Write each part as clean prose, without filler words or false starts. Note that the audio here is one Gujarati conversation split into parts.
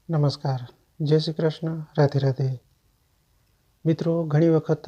નમસ્કાર, જય શ્રી કૃષ્ણ, રાધે રાધે. મિત્રો, ઘણી વખત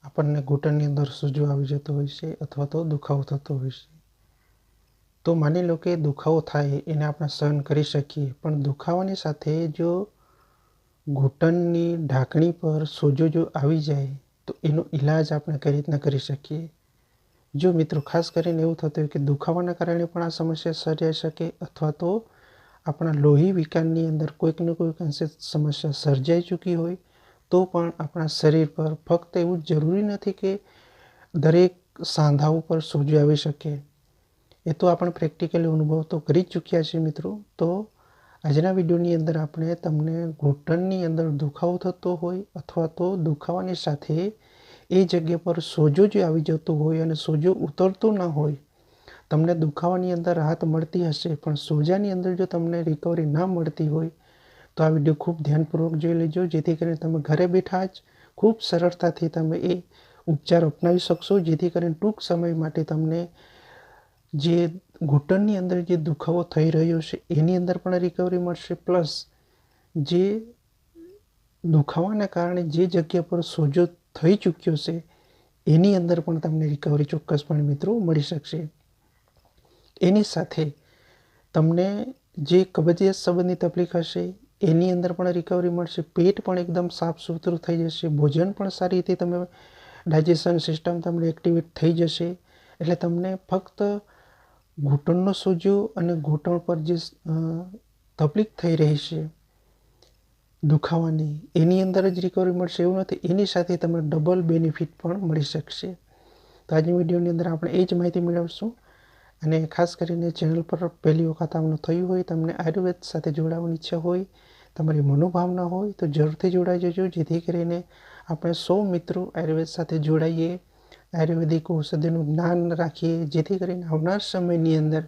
આપણને ઘૂંટણની અંદર સૂજો આવી જતો હોય છે અથવા તો દુખાવો થતો હોય છે. તો માની લો કે દુખાવો થાય એને આપણે સહન કરી શકીએ, પણ દુખાવાની સાથે જો ઘૂંટણની ઢાંકણી પર સોજો જો આવી જાય તો એનો ઈલાજ આપણે કઈ રીતના કરી શકીએ. જો મિત્રો ખાસ કરીને એવું થતું હોય કે દુખાવાના કારણે પણ આ સમસ્યા સર્જાઈ શકે અથવા તો આપણા લોહી વિકાનની અંદર કોઈક ને કોઈક અંશે સમસ્યા સર્જાઈ ચૂકી હોય તો પણ આપણા શરીર પર ફક્ત એવું જરૂરી નથી કે દરેક સાંધા ઉપર સોજો આવી શકે. એ તો આપણે પ્રેક્ટિકલી અનુભવ તો કરી જ ચૂક્યા છીએ મિત્રો. તો આજના વિડીયોની અંદર આપણે તમને ઘૂંટણની અંદર દુખાવો થતો હોય અથવા તો દુખાવાની સાથે એ જગ્યા પર સોજો જે આવી જતો હોય અને સોજો ઉતરતો ન હોય, તમને દુખાવાની અંદર રાહત મળતી હશે પણ સોજાની અંદર જો તમને રિકવરી ના મળતી હોય તો આ વિડીયો ખૂબ ધ્યાનપૂર્વક જોઈ લેજો, જેથી કરીને તમે ઘરે બેઠા જ ખૂબ સરળતાથી તમે એ ઉપચાર અપનાવી શકશો, જેથી કરીને ટૂંક સમય માટે તમને જે ઘૂંટણની અંદર જે દુખાવો થઈ રહ્યો છે એની અંદર પણ રિકવરી મળશે, પ્લસ જે દુખાવાના કારણે જે જગ્યા પર સોજો થઈ ચૂક્યો છે એની અંદર પણ તમને રિકવરી ચોક્કસપણે મિત્રો મળી શકશે. એની સાથે તમને જે કબજિયાત સંબંધી તકલીફ હશે એની અંદર પણ રિકવરી મળશે, પેટ પણ એકદમ સાફ સુથરું થઈ જશે, ભોજન પણ સારી રીતે તમે ડાયજેશન સિસ્ટમ તમને એક્ટિવેટ થઈ જશે. એટલે તમને ફક્ત ઘૂંટણનો સોજો અને ઘૂંટણ પર જે તકલીફ થઈ રહી છે દુખાવાની એની અંદર જ રિકવરી મળશે એવું નથી, એની સાથે તમને ડબલ બેનિફિટ પણ મળી શકશે. તો આજની વિડીયોની અંદર આપણે એ જ માહિતી મેળવશું. અને ખાસ કરીને ચેનલ પર પહેલી વખત આવવાનું થયું હોય, તમને આયુર્વેદ સાથે જોડાવાની ઈચ્છા હોય, તમારી મનોભાવના હોય તો જરૂરથી જોડાઈ જજો, જેથી કરીને આપણે સૌ મિત્રો આયુર્વેદ સાથે જોડાઈએ, આયુર્વેદિક ઔષધિનું જ્ઞાન રાખીએ, જેથી કરીને આવનાર સમયની અંદર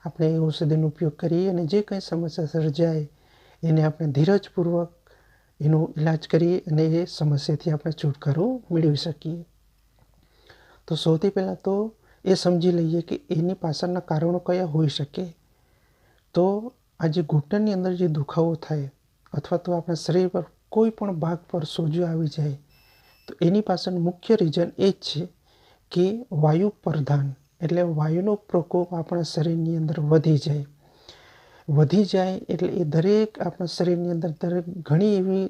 આપણે એ ઔષધિનો ઉપયોગ કરીએ અને જે કંઈ સમસ્યા સર્જાય એને આપણે ધીરજપૂર્વક એનો ઈલાજ કરીએ અને એ સમસ્યાથી આપણે છુટકારો મેળવી શકીએ. તો સૌથી પહેલાં તો એ સમજી લઈએ કે એની પાછળના કારણો કયા હોઈ શકે. તો આજે ઘૂંટણની અંદર જે દુખાવો થાય અથવા તો આપણા શરીર પર કોઈ પણ ભાગ પર સોજો આવી જાય તો એની પાછળ મુખ્ય રીઝન એ જ છે કે વાયુ પ્રધાન, એટલે વાયુનો પ્રકોપ આપણા શરીરની અંદર વધી જાય એટલે એ દરેક આપણા શરીરની અંદર ઘણી એવી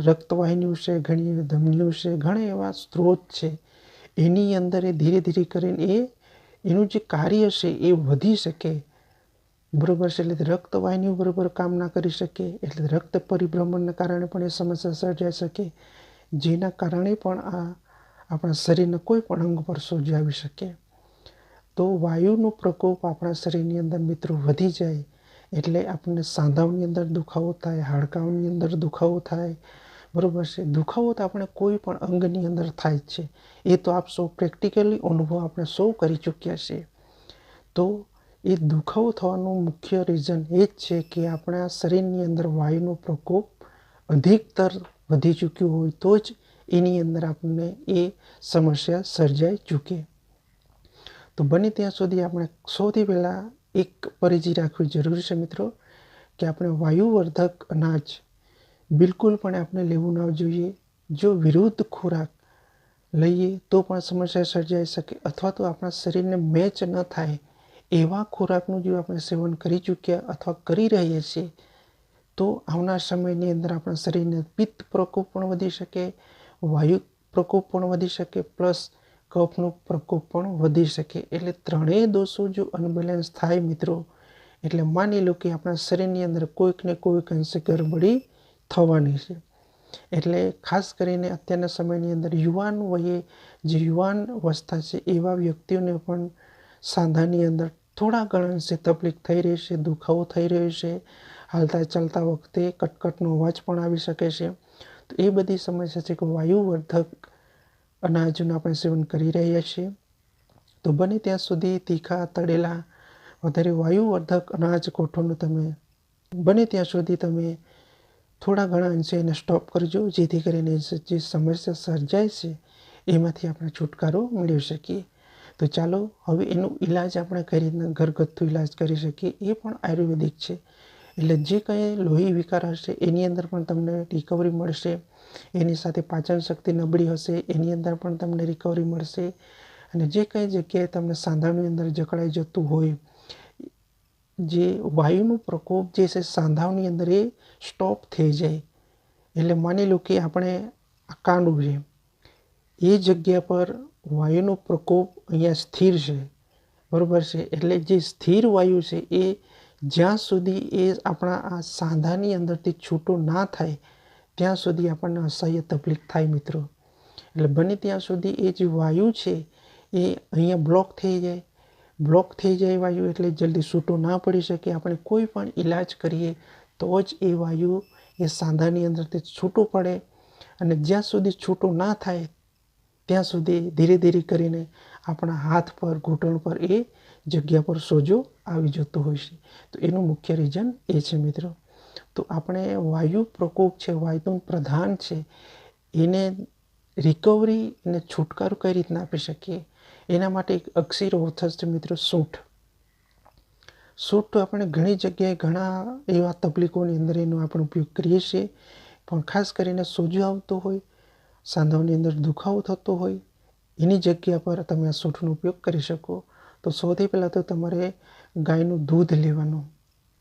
રક્તવાહિનીઓ છે, ઘણી એવી ધમનીઓ છે, ઘણા એવા સ્ત્રોત છે, એની અંદર એ ધીરે ધીરે કરીને એનું જે કાર્ય છે એ વધી શકે, બરાબર છે. એટલે રક્તવાહિનીઓ બરાબર કામ ના કરી શકે એટલે રક્ત પરિભ્રમણના કારણે પણ એ સમસ્યા સર્જાઈ શકે, જેના કારણે પણ આપણા શરીરના કોઈ પણ અંગ પર સોજો આવી શકે. તો વાયુનો પ્રકોપ આપણા શરીરની અંદર મિત્રો વધી જાય એટલે આપણને સાંધાઓની અંદર દુખાવો થાય, હાડકાઓની અંદર દુખાવો થાય, બરાબર છે. દુખાવો તો આપણે કોઈ પણ અંગની અંદર થાય જ છે, એ તો આપ સૌ પ્રેક્ટિકલી અનુભવ આપણે સૌ કરી ચૂક્યા છીએ. તો એ દુખાવો થવાનું મુખ્ય રીઝન એ જ છે કે આપણા શરીરની અંદર વાયુનો પ્રકોપ અધિકતર વધી ચૂક્યો હોય તો જ એની અંદર આપણને એ સમસ્યા સર્જાઈ ચૂકે. તો બને ત્યાં સુધી આપણે સૌથી પહેલાં એક પરેજી રાખવી જરૂરી છે મિત્રો, કે આપણે વાયુવર્ધક અનાજ બિલકુલ પણ આપણે લેવું ના જોઈએ. જો વિરુદ્ધ ખોરાક લઈએ તો પણ સમસ્યા સર્જાઈ શકે, અથવા તો આપણા શરીરને મેચ ન થાય એવા ખોરાકનું જો આપણે સેવન કરી ચૂક્યા અથવા કરી રહ્યા છીએ તો આવનાર સમયની અંદર આપણા શરીરને પિત્ત પ્રકોપ પણ વધી શકે, વાયુ પ્રકોપ પણ વધી શકે, પ્લસ કફનો પ્રકોપ પણ વધી શકે. એટલે ત્રણેય દોષો જો અનબેલેન્સ થાય મિત્રો એટલે માની લો કે આપણા શરીરની અંદર કોઈક ને કોઈક અંશે ગડબડી થવાની છે. એટલે ખાસ કરીને અત્યારના સમયની અંદર યુવાન વયે જે યુવાન અવસ્થા છે એવા વ્યક્તિઓને પણ સાંધાની અંદર થોડા ઘણા અંશે તકલીફ થઈ રહી છે, દુખાવો થઈ રહ્યો છે, હાલતા ચાલતા વખતે કટકટનો અવાજ પણ આવી શકે છે. તો એ બધી સમસ્યા છે કે વાયુવર્ધક અનાજનું આપણે સેવન કરી રહ્યા છીએ. તો બને ત્યાં સુધી તીખા, તળેલા, વધારે વાયુવર્ધક અનાજ કઠોળનું તમે બને ત્યાં સુધી તમે થોડા ઘણા અંશે એને સ્ટોપ કરજો, જેથી કરીને જે સમસ્યા સર્જાય છે એમાંથી આપણે છુટકારો મેળવી શકીએ. તો ચાલો હવે એનું ઈલાજ આપણે કઈ રીતના ઘરગથ્થુ ઈલાજ કરી શકીએ એ પણ આયુર્વેદિક છે. એટલે જે કંઈ લોહી વિકાર હશે એની અંદર પણ તમને રિકવરી મળશે. એની સાથે પાચન શક્તિ નબળી હશે એની અંદર પણ તમને રિકવરી મળશે. અને જે કંઈ જગ્યાએ તમને સાંધાની અંદર જકડાઈ જતું હોય, જે વાયુનો પ્રકોપ જે છે સાંધાની અંદર એ સ્ટોપ થઈ જાય. એટલે માની લો કે આપણે આ કાંડું છે, એ જગ્યા પર વાયુનો પ્રકોપ અહીંયા સ્થિર છે, બરાબર છે. એટલે જે સ્થિર વાયુ છે એ જ્યાં સુધી એ આપણા આ સાંધાની અંદરથી છૂટો ના થાય ત્યાં સુધી આપણને અસહ્ય તકલીફ થાય મિત્રો. એટલે બને ત્યાં સુધી એ જે વાયુ છે એ અહીંયા બ્લોક થઈ જાય વાયુ, એટલે જલ્દી છૂટો ના પડી શકે. આપણે કોઈ પણ ઈલાજ કરીએ તો જ એ વાયુ એ સાંધાની અંદરથી છૂટું પડે. અને જ્યાં સુધી છૂટું ના થાય ત્યાં સુધી ધીરે ધીરે કરીને આપણા હાથ પર, ઘૂંટણ પર એ જગ્યા પર સોજો આવી જતો હોય છે. તો એનું મુખ્ય રીઝન એ છે મિત્રો. તો આપણે વાયુ પ્રકોપ છે, વાયુનું પ્રધાન છે, એને રિકવરી અને છુટકારો કઈ રીતના આપી શકીએ, એના માટે એક અક્ષીર ઓથસ છે મિત્રો, સૂંઠ. સૂંઠ આપણે ઘણી જગ્યાએ ઘણા એવા તકલીફોની અંદર એનો આપણે ઉપયોગ કરીએ છીએ. પણ ખાસ કરીને સોજો આવતો હોય, સાંધાની અંદર દુખાવો થતો હોય, એની જગ્યા પર તમે આ સૂંઠનો ઉપયોગ કરી શકો. તો સૌથી પહેલાં તો તમારે ગાયનું દૂધ લેવાનું,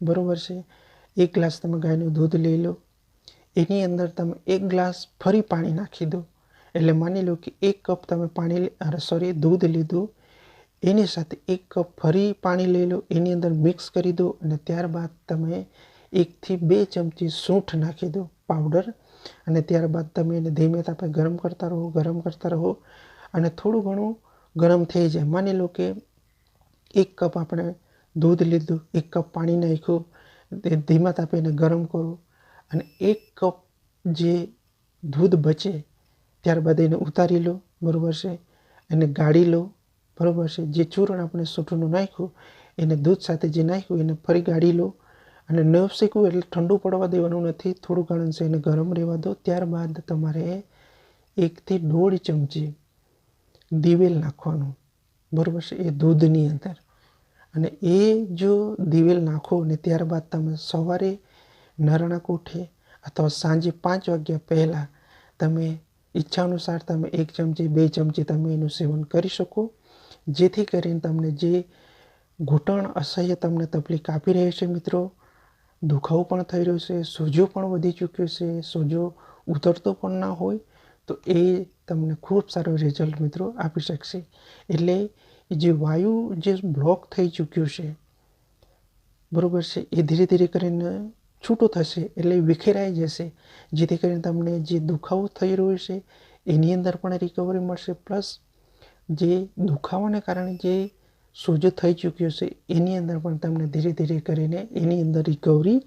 બરાબર છે. 1 ગ્લાસ તમે ગાયનું દૂધ લઈ લો. એની અંદર તમે 1 ગ્લાસ ફરી પાણી નાખી દો. એટલે માની લો કે 1 કપ તમે દૂધ લીધું, એની સાથે 1 કપ ફરી પાણી લઈ લો, એની અંદર મિક્સ કરી દો. અને ત્યારબાદ તમે 1 થી 2 ચમચી સૂંઠ નાખી દો, પાવડર. અને ત્યારબાદ તમે એને ધીમે તાપે ગરમ કરતા રહો. અને થોડું ઘણું ગરમ થઈ જાય, માની લો કે 1 કપ આપણે દૂધ લીધું, 1 કપ પાણી નાખ્યું, ધીમા તાપે એને ગરમ કરો. અને 1 કપ જે દૂધ બચે ત્યારબાદ એને ઉતારી લો, બરાબર છે. એને ગાળી લો, બરાબર છે. જે ચૂર્ણ આપણે સૂંઠનું નાખ્યું એને દૂધ સાથે જે નાખ્યું એને ફરી ગાળી લો. અને ન શેકવું એટલે ઠંડુ પડવા દેવાનું નથી, થોડું ઘણું છે એને ગરમ રહેવા દો. ત્યારબાદ તમારે 1 થી 1.5 ચમચી દિવેલ નાખવાનું, બરાબર છે, એ દૂધની અંદર. અને એ જો દિવેલ નાખો ને ત્યારબાદ તમે સવારે નરણા કોઠે અથવા સાંજે 5 વાગ્યા પહેલાં તમે ઈચ્છા અનુસાર તમે 1 ચમચી 2 ચમચી તમે એનું સેવન કરી શકો. જેથી કરીને તમને જે ઘૂંટણ અસહ્ય તમને તકલીફ આપી રહી છે મિત્રો, દુખાવો પણ થઈ રહ્યો છે, સોજો પણ વધી ચૂક્યો છે, સોજો ઉતરતો પણ ના હોય, તો એ તમને ખૂબ સારો રિઝલ્ટ મિત્રો આપી શકશે. એટલે જે વાયુ જે બ્લોક થઈ ચૂક્યું છે, બરાબર છે, એ ધીરે ધીરે કરીને છૂટો થશે, એટલે વિખેરાઈ જશે. જેથી કરીને તમને જે દુખાવો થઈ રહ્યો છે એની અંદર પણ રિકવરી મળશે. પ્લસ જે દુખાવાને કારણે જે સોજો થઈ ચૂક્યો છે એની અંદર પણ તમને ધીરે ધીરે કરીને એની અંદર રિકવરી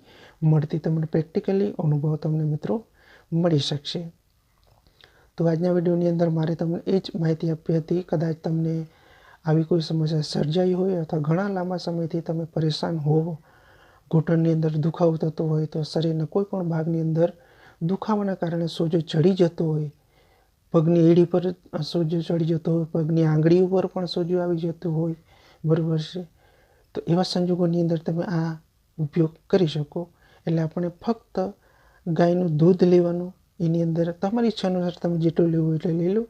મળતી તમને પ્રેક્ટિકલી અનુભવ તમને મિત્રો મળી શકશે. તો આજના વિડીયોની અંદર મારે તમને એ જ માહિતી આપી હતી. કદાચ તમને આવી કોઈ સમસ્યા સર્જાઈ હોય અથવા ઘણા લાંબા સમયથી તમે પરેશાન હોવ, ઘૂંટણની અંદર દુખાવો થતો હોય, તો શરીરના કોઈ પણ ભાગની અંદર દુખાવાના કારણે સોજો ચડી જતો હોય, પગની એડી પર સોજો ચડી જતો હોય, પગની આંગળી ઉપર પણ સોજો આવી જતો હોય, બરાબર છે, તો એવા સંજોગોની અંદર તમે આ ઉપયોગ કરી શકો. એટલે આપણે ફક્ત ગાયનું દૂધ લેવાનું, એની અંદર તમારી ઈચ્છા અનુસાર તમે જેટલું લેવું એટલે લઈ લો.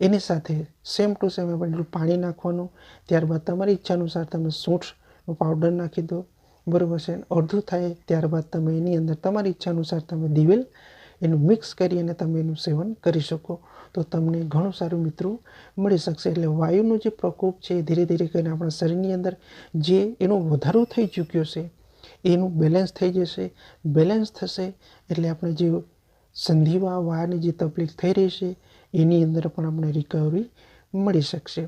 એની સાથે સેમ ટુ સેમ આપણે એટલું પાણી નાખવાનું. ત્યારબાદ તમારી ઈચ્છા અનુસાર તમે સૂંઠનો પાવડર નાખી દો, બરાબર છે. અડધું થાય ત્યારબાદ તમે એની અંદર તમારી ઈચ્છા અનુસાર તમે દિવેલ એનું મિક્સ કરી અને તમે એનું સેવન કરી શકો. તો તમને ઘણું સારું મિત્રો મળી શકશે. એટલે વાયુનો જે પ્રકોપ છે એ ધીરે ધીરે કરીને આપણા શરીરની અંદર જે એનો વધારો થઈ ચૂક્યો છે એનું બેલેન્સ થઈ જશે. બેલેન્સ થશે એટલે આપણે જે સંધિવા વાળની જે તકલીફ થઈ રહી છે એની અંદર પણ આપણે રિકવરી મળી શકશે.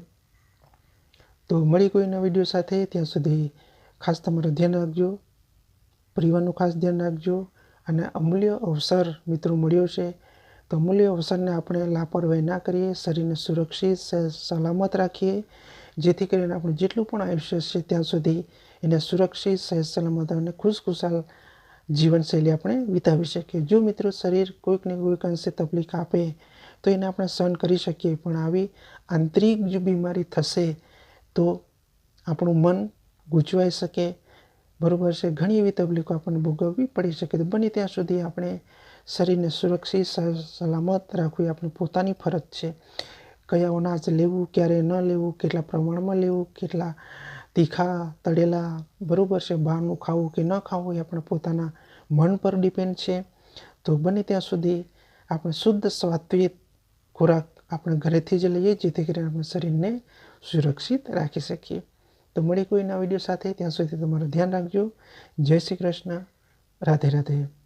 તો મળી કોઈના વિડીયો સાથે, ત્યાં સુધી ખાસ તમારું ધ્યાન રાખજો, પરિવારનું ખાસ ધ્યાન રાખજો. અને અમૂલ્ય અવસર મિત્રો મળ્યો છે, તો અમૂલ્ય અવસરને આપણે લાપરવાહી ના કરીએ, શરીરને સુરક્ષિત સલામત રાખીએ, જેથી કરીને આપણું જેટલું પણ આયુષ્ય છે ત્યાં સુધી એને સુરક્ષિત સલામત અને ખુશખુશાલ જીવનશૈલી આપણે વિતાવી શકીએ. જો મિત્રો શરીર કોઈકને કોઈક અંશે તકલીફ આપે તો એને આપણે સહન કરી શકીએ, પણ આવી આંતરિક જો બીમારી થશે તો આપણું મન ગૂંચવાઈ શકે, બરાબર છે, ઘણી એવી તકલીફો આપણને ભોગવવી પડી શકે. તો બને ત્યાં સુધી આપણે શરીરને સુરક્ષિત સલામત રાખવું એ આપણી પોતાની ફરજ છે. કયા અનાજ લેવું, ક્યારે ન લેવું, કેટલા પ્રમાણમાં લેવું, કેટલા તીખા તળેલા બરાબર છે, બહારનું ખાવું કે ન ખાવું એ આપણા પોતાના મન પર ડિપેન્ડ છે. તો બને ત્યાં સુધી આપણે શુદ્ધ સાત્વિક ખોરાક આપણે ઘરેથી જ લઈએ, જેથી કરીને આપણે શરીરને સુરક્ષિત રાખી શકીએ. તો મળી કોઈ નવા વિડીયો સાથે, ત્યાં સુધી તમારું ધ્યાન રાખજો. જય શ્રી કૃષ્ણ. રાધે રાધે.